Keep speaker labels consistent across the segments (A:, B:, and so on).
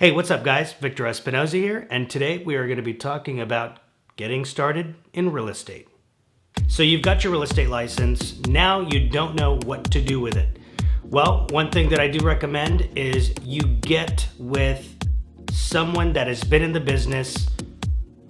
A: Hey, what's up guys? Victor Espinoza here, and today we are going to be talking about getting started in real estate. So you've got your real estate license, now you don't know what to do with it. Well, one thing that I do recommend is you get with someone that has been in the business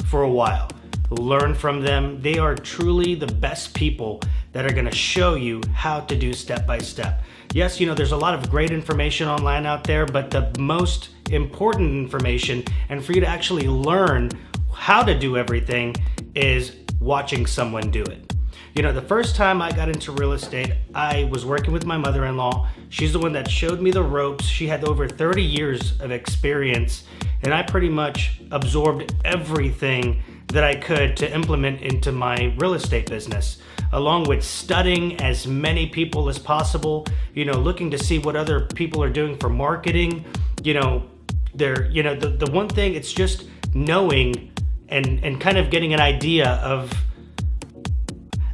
A: for a while. Learn from them. They are truly the best people that are going to show you how to do step by step. Yes, there's a lot of great information online out there, but the most important information and for you to actually learn how to do everything is watching someone do it. The first time I got into real estate, I was working with my mother-in-law. She's the one that showed me the ropes. She had over 30 years of experience, and I pretty much absorbed everything that I could to implement into my real estate business, along with studying as many people as possible, looking to see what other people are doing for marketing. The one thing, it's just knowing and kind of getting an idea of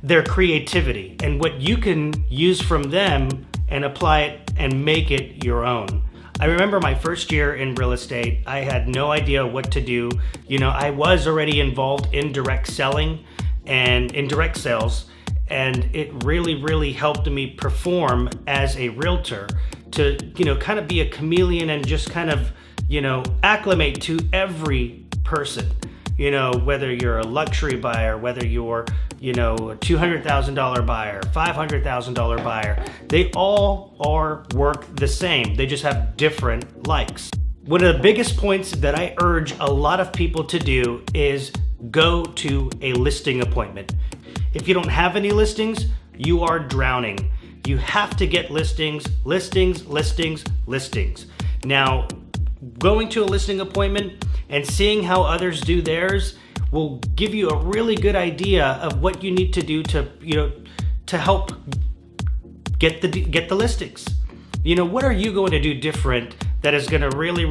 A: their creativity and what you can use from them and apply it and make it your own. I remember my first year in real estate, I had no idea what to do. I was already involved in direct selling and in direct sales, and it really helped me perform as a realtor to, kind of be a chameleon and just kind of, acclimate to every person. Whether you're a luxury buyer, whether you're, a $200,000 buyer, $500,000 buyer, they all work the same. They just have different likes. One of the biggest points that I urge a lot of people to do is go to a listing appointment. If you don't have any listings, you are drowning. You have to get listings. Now, going to a listing appointment and seeing how others do theirs will give you a really good idea of what you need to do to help get the listings. What are you going to do different that is going to really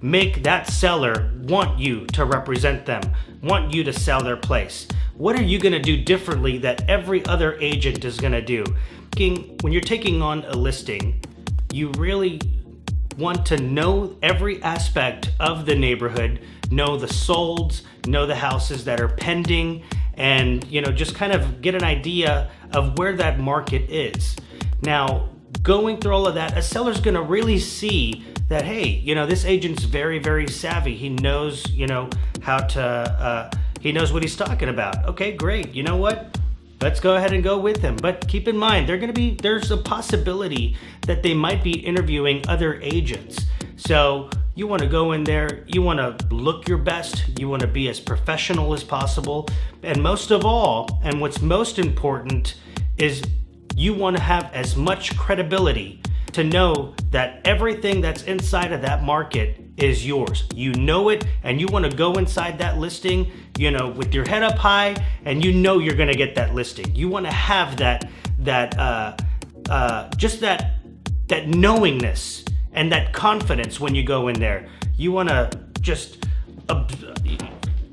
A: make that seller want you to represent them, want you to sell their place? What are you going to do differently that every other agent is going to do? When you're taking on a listing, you really want to know every aspect of the neighborhood, know the solds, know the houses that are pending, and just kind of get an idea of where that market is. Now, going through all of that, a seller's going to really see that, hey, this agent's very savvy. He knows, how to, he knows what he's talking about. Okay, great. You know what? Let's go ahead and go with him. But keep in mind, there's a possibility that they might be interviewing other agents. So you want to go in there, you want to look your best, you want to be as professional as possible. And most of all, and what's most important, is you want to have as much credibility to know that everything that's inside of that market is yours. You know it, and you want to go inside that listing, with your head up high, and you're going to get that listing. You want to have that knowingness and that confidence when you go in there. You want to just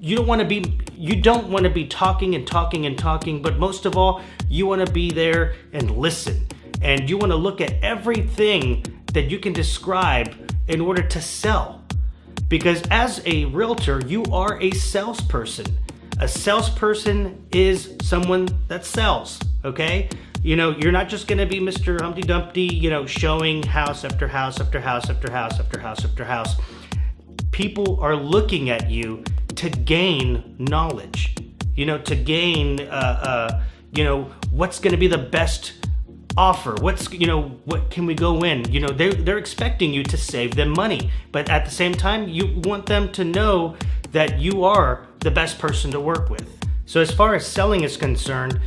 A: you don't want to be talking, but most of all, you want to be there and listen. And you want to look at everything that you can describe in order to sell. Because as a realtor, you are a salesperson. A salesperson is someone that sells, okay? You're not just going to be Mr. Humpty Dumpty, showing house after house after house after house after house after house. People are looking at you to gain knowledge, to gain, what's going to be the best offer, what can we go in? They're expecting you to save them money, but at the same time, you want them to know that you are the best person to work with. So as far as selling is concerned,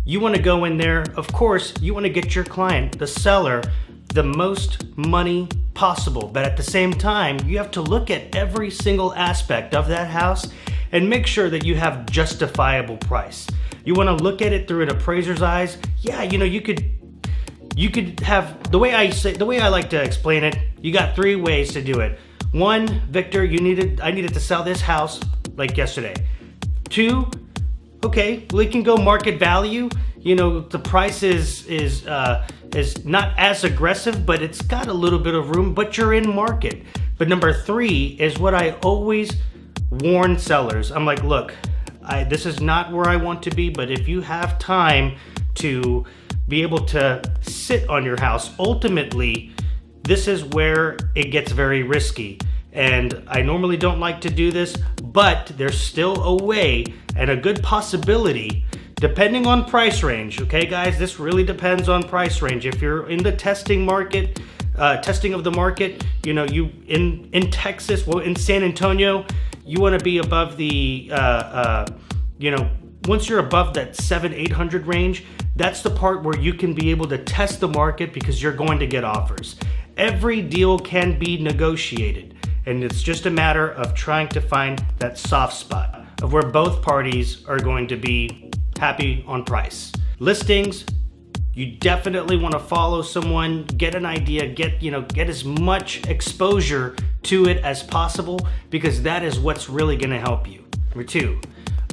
A: you want to go in there, of course, you want to get your client, the seller, the most money possible, but at the same time, you have to look at every single aspect of that house and make sure that you have justifiable price. You want to look at it through an appraiser's eyes. Yeah, you could have, the way I like to explain it, you got three ways to do it. One, Victor, I needed to sell this house like yesterday. Two, okay, we can go market value. The price is not as aggressive, but it's got a little bit of room, but you're in market. But number 3 is what I always warn sellers. I'm like, look, this is not where I want to be, but if you have time to be able to sit on your house, ultimately, this is where it gets very risky. And I normally don't like to do this, but there's still a way and a good possibility, depending on price range. Okay, guys, this really depends on price range. If you're in the testing market, testing of the market, you know, you in Texas, well, in San Antonio, you want to be above the, you know, once you're above that 700-800 range, that's the part where you can be able to test the market because you're going to get offers. Every deal can be negotiated, and it's just a matter of trying to find that soft spot of where both parties are going to be happy on price. Listings, you definitely want to follow someone, get an idea, get as much exposure to it as possible, because that is what's really going to help you. Number 2,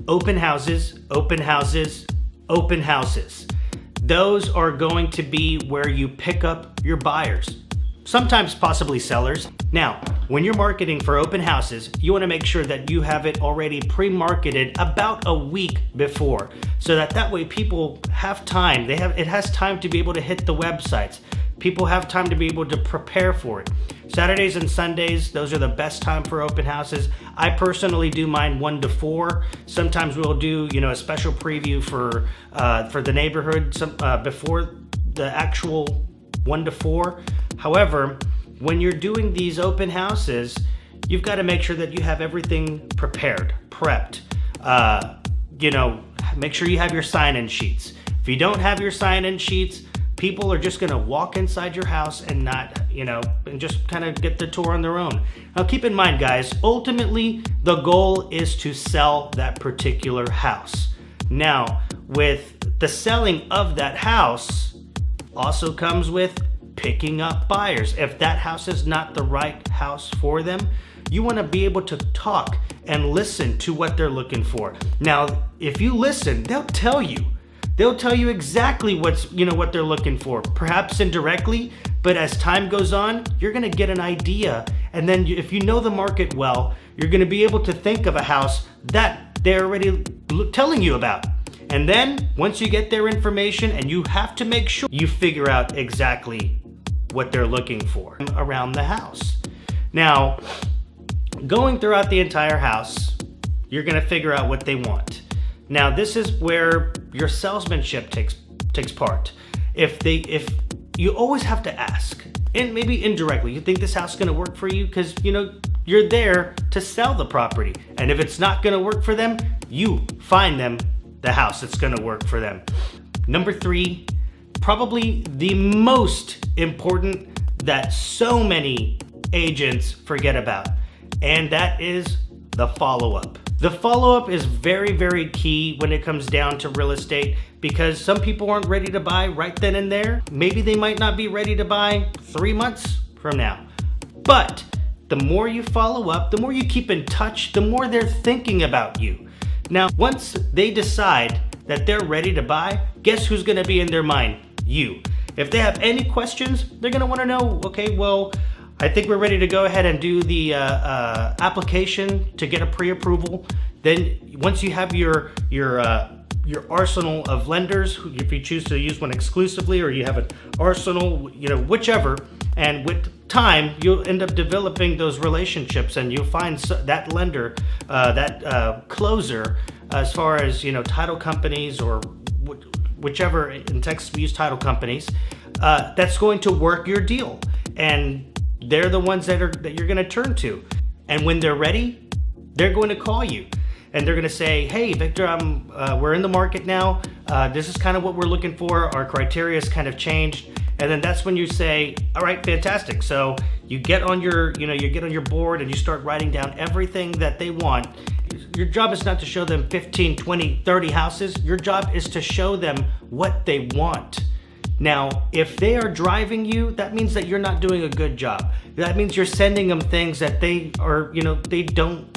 A: open houses, open houses, open houses. Those are going to be where you pick up your buyers, sometimes possibly sellers. Now, when you're marketing for open houses, you want to make sure that you have it already pre-marketed about a week before, so that way people have time. It has time to be able to hit the websites. People have time to be able to prepare for it. Saturdays and Sundays, those are the best time for open houses. I personally do mine 1 to 4. Sometimes we'll do, you know, a special preview for the neighborhood before the actual 1 to 4. However, when you're doing these open houses, you've got to make sure that you have everything prepared, prepped. You know, make sure you have your sign-in sheets. If you don't have your sign-in sheets, people are just going to walk inside your house and not, you know, and just kind of get the tour on their own. Now, keep in mind, guys, ultimately, the goal is to sell that particular house. Now, with the selling of that house also comes with picking up buyers. If that house is not the right house for them, you want to be able to talk and listen to what they're looking for. Now, if you listen, they'll tell you. They'll tell you exactly what they're looking for, perhaps indirectly, but as time goes on, you're going to get an idea. And then if you know the market well, you're going to be able to think of a house that they're already telling you about. And then once you get their information, and you have to make sure you figure out exactly what they're looking for around the house. Now, going throughout the entire house, you're going to figure out what they want. Now, this is where your salesmanship takes part. If you always have to ask, and maybe indirectly, you think this house is going to work for you because, you know, you're there to sell the property. And if it's not going to work for them, you find them the house that's going to work for them. Number 3, probably the most important that so many agents forget about, and that is the follow-up. The follow-up is very, very key when it comes down to real estate, because some people aren't ready to buy right then and there. Maybe they might not be ready to buy 3 months from now. But the more you follow up, the more you keep in touch, the more they're thinking about you. Now, once they decide that they're ready to buy, guess who's going to be in their mind? You. If they have any questions, they're going to want to know, okay, well, I think we're ready to go ahead and do the application to get a pre-approval. Then once you have your arsenal of lenders, if you choose to use one exclusively, or you have an arsenal, you know, whichever, and with time, you'll end up developing those relationships, and you'll find that lender, that closer, as far as, you know, title companies or whichever. In Texas we use title companies, that's going to work your deal, and they're the ones that you're going to turn to. And when they're ready, they're going to call you, and they're going to say, hey, Victor, we're in the market now. This is kind of what we're looking for. Our criteria has kind of changed. And then that's when you say, all right, fantastic. So you get on your board, and you start writing down everything that they want. Your job is not to show them 15, 20, 30 houses. Your job is to show them what they want. Now, if they are driving you, that means that you're not doing a good job. That means you're sending them things that they are, you know, they don't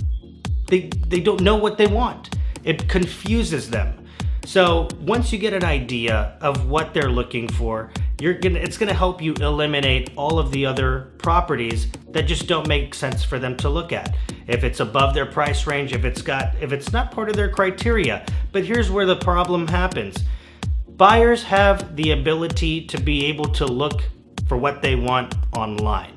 A: know what they want. It confuses them. So once you get an idea of what they're looking for, it's gonna help you eliminate all of the other properties that just don't make sense for them to look at. If it's above their price range, if it's not part of their criteria. But here's where the problem happens. Buyers have the ability to be able to look for what they want online.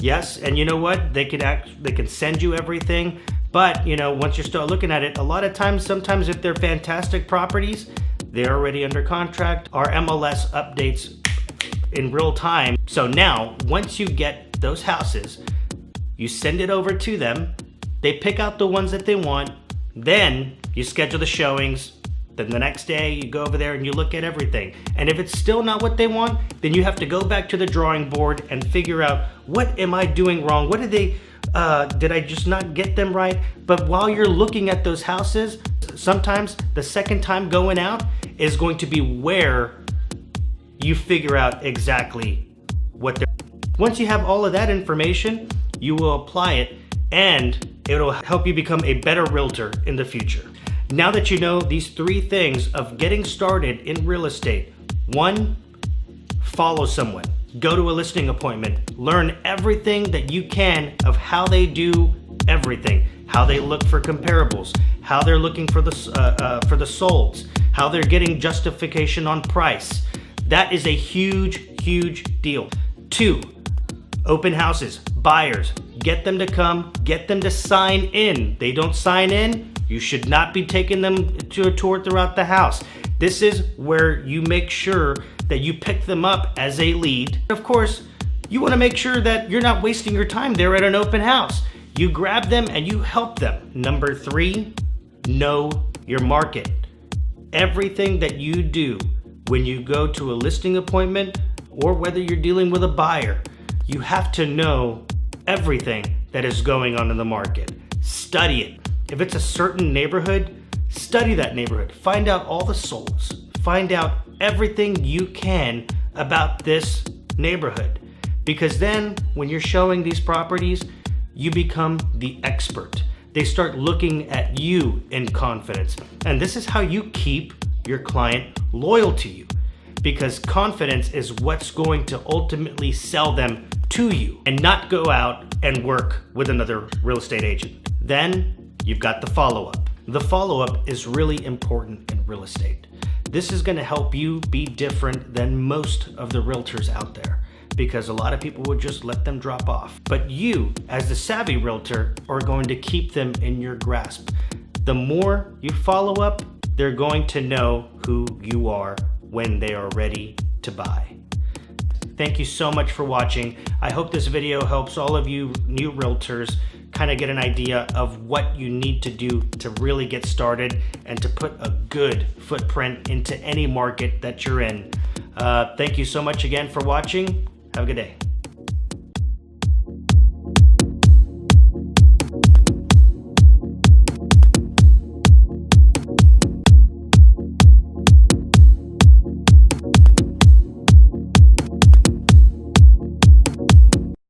A: Yes, and you know what? They can send you everything, but once you start looking at it, a lot of times, sometimes if they're fantastic properties, they're already under contract. Our MLS updates in real time. So now, once you get those houses, you send it over to them, they pick out the ones that they want, then you schedule the showings, then the next day you go over there and you look at everything. And if it's still not what they want, then you have to go back to the drawing board and figure out, what am I doing wrong? What did I just not get them right? But while you're looking at those houses, sometimes the second time going out is going to be where you figure out exactly what they're. Once you have all of that information, you will apply it and it'll help you become a better realtor in the future. Now that you know these 3 things of getting started in real estate: 1, follow someone. Go to a listing appointment. Learn everything that you can of how they do everything. How they look for comparables. How they're looking for the solds. How they're getting justification on price. That is a huge, huge deal. 2, open houses. Buyers. Get them to come. Get them to sign in. They don't sign in, you should not be taking them to a tour throughout the house. This is where you make sure that you pick them up as a lead. Of course, you want to make sure that you're not wasting your time there at an open house. You grab them and you help them. Number 3, know your market. Everything that you do when you go to a listing appointment or whether you're dealing with a buyer, you have to know everything that is going on in the market. Study it. If it's a certain neighborhood, study that neighborhood. Find out all the solds. Find out everything you can about this neighborhood. Because then when you're showing these properties, you become the expert. They start looking at you in confidence. And this is how you keep your client loyal to you. Because confidence is what's going to ultimately sell them to you and not go out and work with another real estate agent. Then you've got the follow-up. The follow-up is really important in real estate. This is going to help you be different than most of the realtors out there because a lot of people would just let them drop off. But you, as the savvy realtor, are going to keep them in your grasp. The more you follow up, they're going to know who you are when they are ready to buy. Thank you so much for watching. I hope this video helps all of you new realtors kind of get an idea of what you need to do to really get started and to put a good footprint into any market that you're in. Thank you so much again for watching. Have a good day.